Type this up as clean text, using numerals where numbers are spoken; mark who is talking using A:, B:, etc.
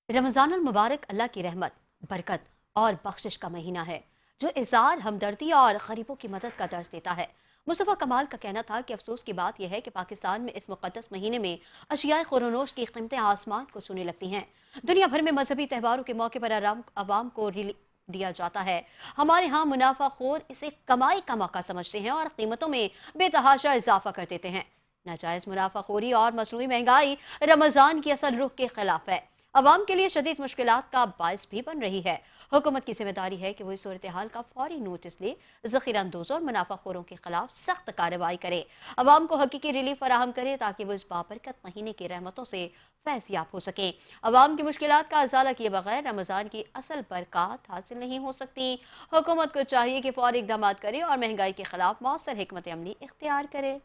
A: रमज़ान अल मुबारक अल्लाह की रहमत, बरकत और बख्शिश का महीना है जो इज़हार, हमदर्दी और गरीबों की मदद का दर्स देता है। मुस्तफ़ा कमाल का कहना था कि अफसोस की बात यह है कि पाकिस्तान में इस मुक़द्दस महीने में अशियाए खुरोनोश की कीमतें आसमान को छूने लगती हैं। दुनिया भर में मजहबी त्यौहारों के मौके पर आवाम को दिया जाता है। हमारे यहाँ मुनाफा खोर इसे कमाई का मौका समझते हैं और कीमतों में बेतहाशा इजाफा कर देते हैं। नाजायज मुनाफाखोरी और मसनूई महंगाई रमजान की असल रुख के खिलाफ है। अवाम के लिए शदीद मुश्किलात का बायस भी बन रही है। हुकूमत की जिम्मेदारी है कि वो इस सूरत हाल का फौरी नोटिस ले, जखीरा अंदोजों और मुनाफाखोरों के खिलाफ सख्त कार्रवाई करे, अवाम को हकीकी रिलीफ फराहम करे ताकि वो इस बाबरकत महीने की रहमतों से फैज़याब हो सकें। अवाम की मुश्किलात का अजाला किए बगैर रमजान की असल बरकत हासिल नहीं हो सकती। हुकूमत को चाहिए कि फौरी इकदाम करे और महंगाई के खिलाफ मौसर हिकमत अमली इख्तियार करे।